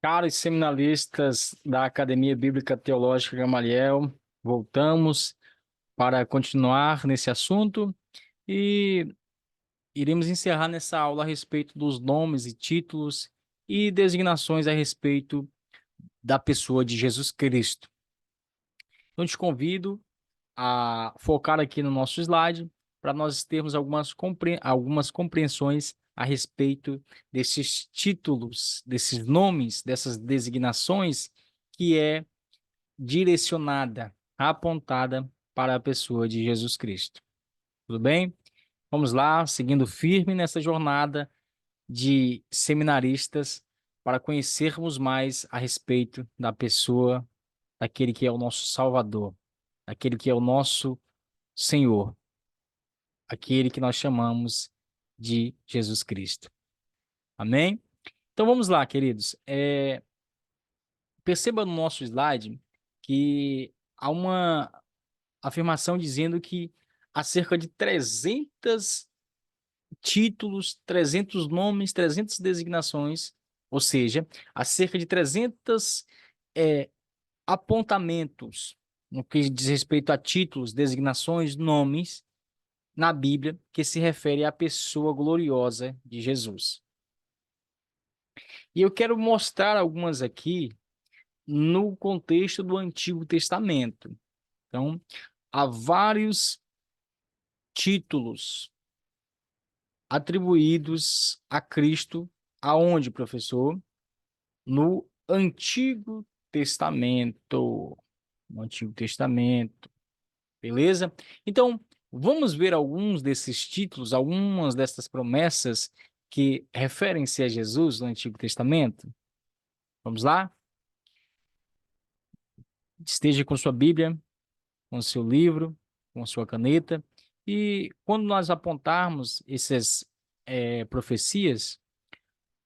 Caros seminaristas da Academia Bíblica Teológica Gamaliel, voltamos para continuar nesse assunto e iremos encerrar nessa aula a respeito dos nomes e títulos e designações a respeito da pessoa de Jesus Cristo. Então, te convido a focar aqui no nosso slide para nós termos algumas compreensões a respeito desses títulos, desses nomes, dessas designações que é direcionada, apontada para a pessoa de Jesus Cristo. Tudo bem? Vamos lá, seguindo firme nessa jornada de seminaristas para conhecermos mais a respeito da pessoa daquele que é o nosso Salvador, daquele que é o nosso Senhor, aquele que nós chamamos de Jesus Cristo. Amém? Então vamos lá, queridos. Perceba no nosso slide que há uma afirmação dizendo que há cerca de 300 títulos, 300 nomes, 300 designações, ou seja, há cerca de 300 apontamentos no que diz respeito a títulos, designações, nomes na Bíblia que se refere à pessoa gloriosa de Jesus. E eu quero mostrar algumas aqui no contexto do Antigo Testamento. Então, há vários títulos atribuídos a Cristo, aonde, professor? No Antigo Testamento. No Antigo Testamento, beleza? Então, vamos ver alguns desses títulos, algumas dessas promessas que referem-se a Jesus no Antigo Testamento. Vamos lá? Esteja com sua Bíblia, com seu livro, com sua caneta, e quando nós apontarmos essas profecias,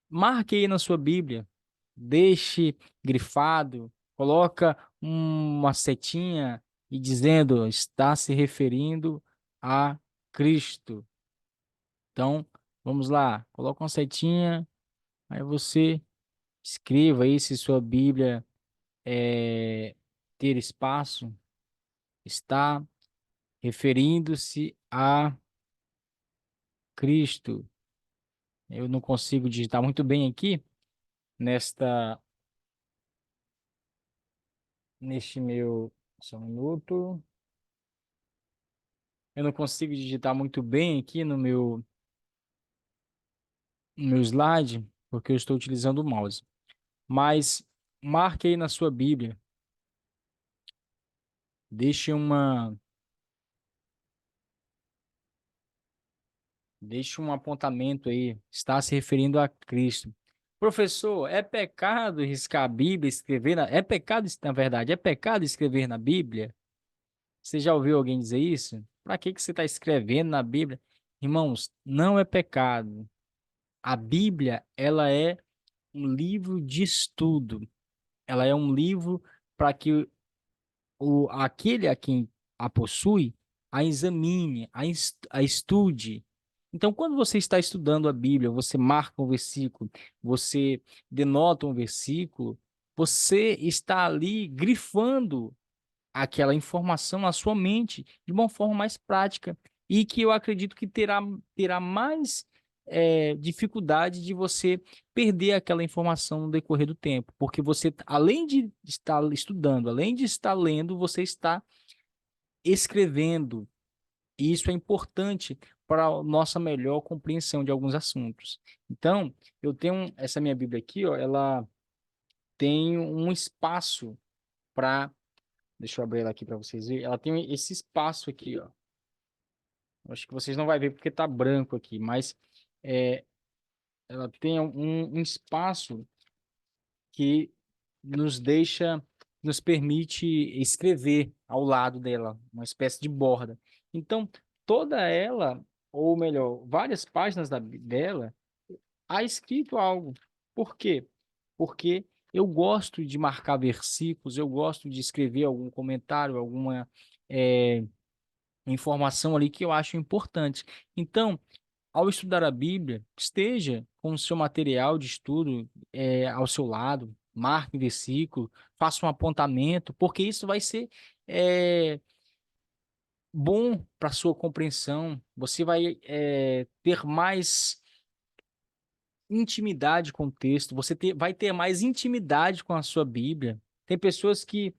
marque aí na sua Bíblia, deixe grifado, coloca uma setinha e dizendo, está se referindo a Cristo. Então, vamos lá, coloca uma setinha, aí você escreva aí se sua Bíblia ter espaço, está referindo-se a Cristo. Eu não consigo digitar muito bem aqui nesta neste meu só um minuto. Eu não consigo digitar muito bem aqui no meu slide, porque eu estou utilizando o mouse. Mas marque aí na sua Bíblia, deixe uma deixe um apontamento aí, está se referindo a Cristo. Professor, é pecado riscar a Bíblia, é pecado, na verdade, é pecado escrever na Bíblia? Você já ouviu alguém dizer isso? Para que você está escrevendo na Bíblia? Irmãos, não é pecado. A Bíblia, ela é um livro de estudo. Ela é um livro para que aquele a quem a possui a examine, a estude. Então, quando você está estudando a Bíblia, você marca um versículo, você denota um versículo, você está ali grifando aquela informação na sua mente de uma forma mais prática e que eu acredito que terá mais dificuldade de você perder aquela informação no decorrer do tempo, porque você, além de estar estudando, além de estar lendo, você está escrevendo, e isso é importante para a nossa melhor compreensão de alguns assuntos. Então, eu tenho essa minha Bíblia aqui, ó, ela tem um espaço para. Deixa eu abrir ela aqui para vocês verem. Ela tem esse espaço aqui, ó. Acho que vocês não vão ver porque tá branco aqui, mas é, ela tem um espaço que nos deixa, nos permite escrever ao lado dela, uma espécie de borda. Então, toda ela, ou melhor, várias páginas dela, há escrito algo. Por quê? Porque eu gosto de marcar versículos, eu gosto de escrever algum comentário, alguma informação ali que eu acho importante. Então, ao estudar a Bíblia, esteja com o seu material de estudo ao seu lado, marque versículo, faça um apontamento, porque isso vai ser é, bom para sua compreensão. Você vai ter mais intimidade com o texto, vai ter mais intimidade com a sua Bíblia. Tem pessoas que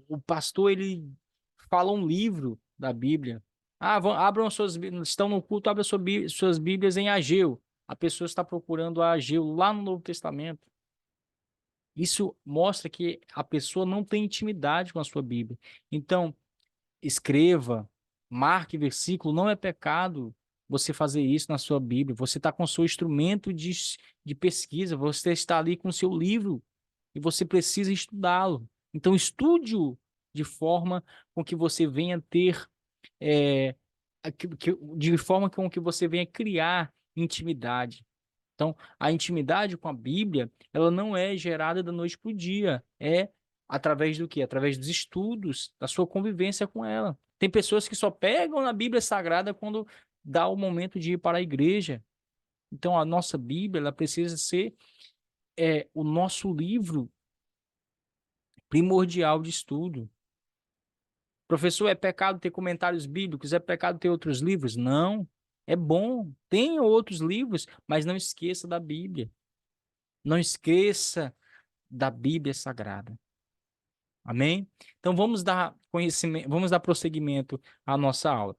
o pastor ele fala um livro da Bíblia. Ah, abram suas Bíblias, estão no culto, abram suas Bíblias em Ageu. A pessoa está procurando a Ageu lá no Novo Testamento. Isso mostra que a pessoa não tem intimidade com a sua Bíblia. Então, escreva, marque versículo, não é pecado você fazer isso na sua Bíblia. Você está com o seu instrumento de pesquisa, você está ali com o seu livro e você precisa estudá-lo. Então, estude-o de forma com que você venha ter, é, de forma com que você venha criar intimidade. Então, a intimidade com a Bíblia, ela não é gerada da noite para o dia, é através do quê? Através dos estudos, da sua convivência com ela. Tem pessoas que só pegam na Bíblia Sagrada quando dá o momento de ir para a igreja. Então, a nossa Bíblia, ela precisa ser o nosso livro primordial de estudo. Professor, é pecado ter comentários bíblicos? É pecado ter outros livros? Não. É bom. Tenha outros livros, mas não esqueça da Bíblia. Não esqueça da Bíblia Sagrada. Amém? Então vamos dar conhecimento, vamos dar prosseguimento à nossa aula.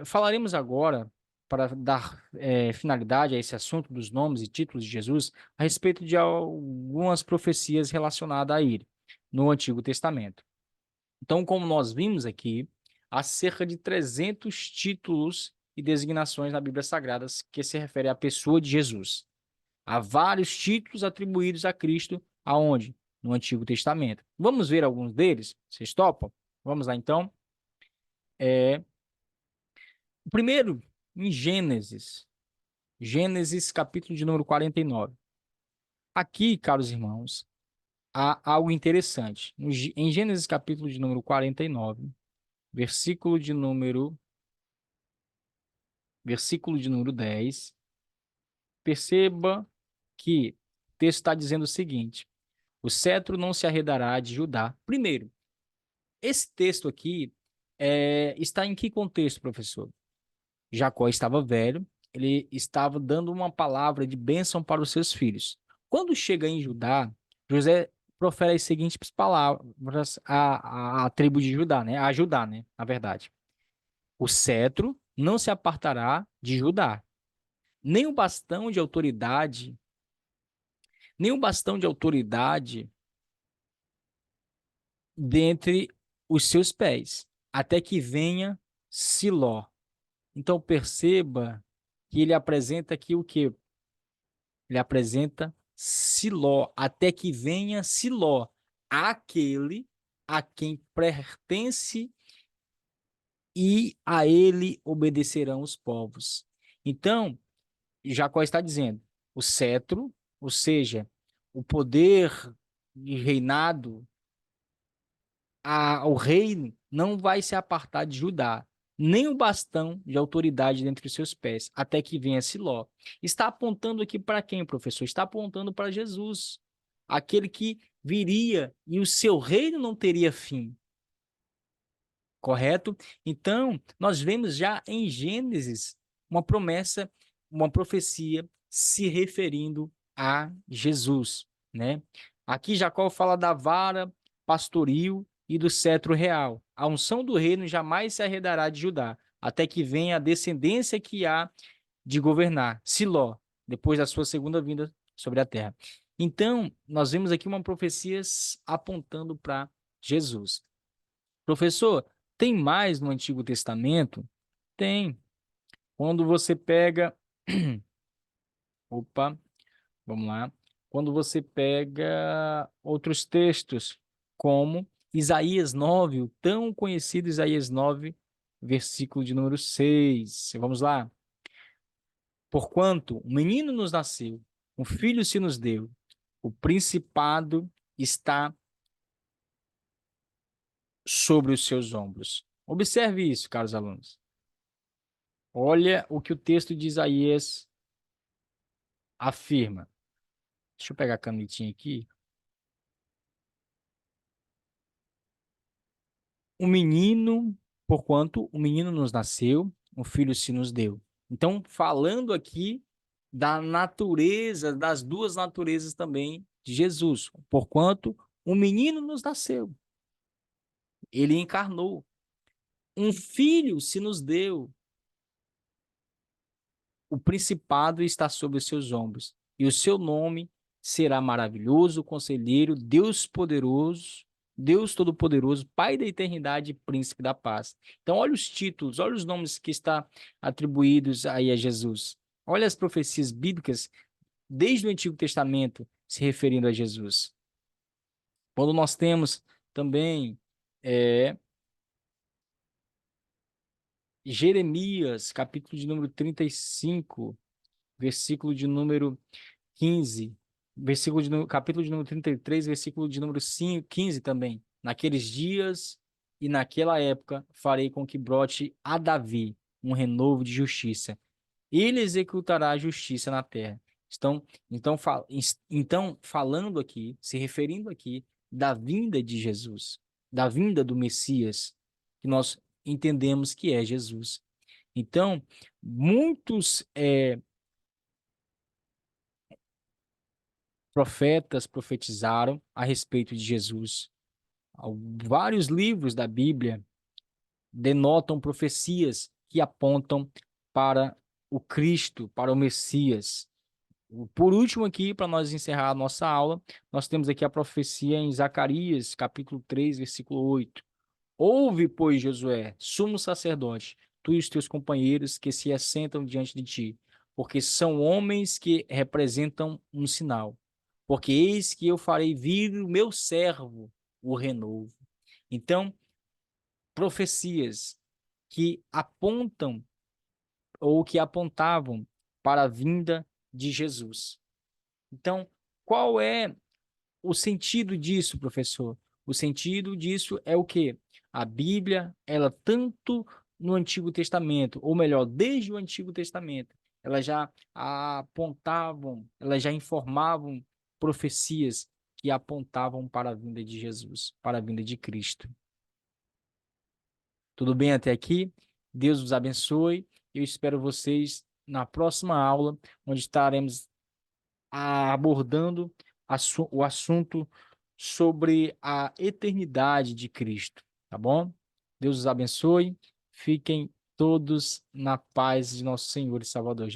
Falaremos agora, para dar finalidade a esse assunto dos nomes e títulos de Jesus, a respeito de algumas profecias relacionadas a ele no Antigo Testamento. Então, como nós vimos aqui, há cerca de 300 títulos e designações na Bíblia Sagrada que se referem à pessoa de Jesus. Há vários títulos atribuídos a Cristo, aonde? No Antigo Testamento. Vamos ver alguns deles? Vocês topam? Vamos lá, então. O primeiro, em Gênesis. Gênesis, capítulo de número 49. Aqui, caros irmãos, há algo interessante. Em Gênesis, capítulo de número 49, versículo de número, versículo de número 10, perceba que o texto está dizendo o seguinte: o cetro não se arredará de Judá. Primeiro, esse texto aqui está em que contexto, professor? Jacó estava velho, ele estava dando uma palavra de bênção para os seus filhos. Quando chega em Judá, José profere as seguintes palavras à tribo de Judá, né? A Judá, né? Na verdade. O cetro não se apartará de Judá, nem o bastão de autoridade, nem o bastão de autoridade dentre os seus pés, até que venha Siló. Então perceba que ele apresenta aqui o quê? Ele apresenta Siló, até que venha Siló, aquele a quem pertence e a ele obedecerão os povos. Então, Jacó está dizendo, o cetro, ou seja, o poder de reinado, o reino não vai se apartar de Judá, nem o bastão de autoridade dentre os seus pés, até que venha Siló. Está apontando aqui para quem, professor? Está apontando para Jesus, aquele que viria e o seu reino não teria fim. Correto? Então, nós vemos já em Gênesis uma promessa, uma profecia se referindo a Jesus, né? Aqui Jacó fala da vara pastoril e do cetro real. A unção do reino jamais se arredará de Judá, até que venha a descendência que há de governar, Siló, depois da sua segunda vinda sobre a terra. Então, nós vemos aqui uma profecia apontando para Jesus. Professor, tem mais no Antigo Testamento? Tem. Quando você pega. Opa, vamos lá. Quando você pega outros textos, como Isaías 9, o tão conhecido Isaías 9, versículo de número 6. Vamos lá. Porquanto um menino nos nasceu, um filho se nos deu, o principado está sobre os seus ombros. Observe isso, caros alunos. Olha o que o texto de Isaías afirma. Deixa eu pegar a canetinha aqui. Um menino, porquanto um menino nos nasceu, um filho se nos deu. Então, falando aqui da natureza, das duas naturezas também de Jesus. Porquanto um menino nos nasceu, ele encarnou. Um filho se nos deu, o principado está sobre os seus ombros, e o seu nome será maravilhoso, conselheiro, Deus poderoso, Deus todo-poderoso, Pai da eternidade e príncipe da paz. Então, olha os títulos, olha os nomes que estão atribuídos aí a Jesus. Olha as profecias bíblicas desde o Antigo Testamento se referindo a Jesus. Quando nós temos também é, Jeremias, capítulo de número 35, versículo de número 15, capítulo de número 33, versículo de número 5, 15 também. Naqueles dias e naquela época farei com que brote a Davi um renovo de justiça. Ele executará a justiça na terra. Então, falando aqui, se referindo aqui da vinda de Jesus, da vinda do Messias, que nós entendemos que é Jesus. Então, muitos profetas profetizaram a respeito de Jesus. Vários livros da Bíblia denotam profecias que apontam para o Cristo, para o Messias. Por último aqui, para nós encerrar a nossa aula, nós temos aqui a profecia em Zacarias, capítulo 3, versículo 8. Ouve, pois, Josué, sumo sacerdote, tu e os teus companheiros que se assentam diante de ti, porque são homens que representam um sinal. Porque eis que eu farei vir o meu servo, o renovo. Então, profecias que apontam ou que apontavam para a vinda de Jesus. Então, qual é o sentido disso, professor? O sentido disso é o quê? A Bíblia, ela tanto no Antigo Testamento, ou melhor, desde o Antigo Testamento, elas já apontavam, elas já informavam profecias que apontavam para a vinda de Jesus, para a vinda de Cristo. Tudo bem até aqui? Deus os abençoe. Eu espero vocês na próxima aula, onde estaremos abordando o assunto sobre a eternidade de Cristo, tá bom? Deus os abençoe. Fiquem todos na paz de nosso Senhor e Salvador Jesus.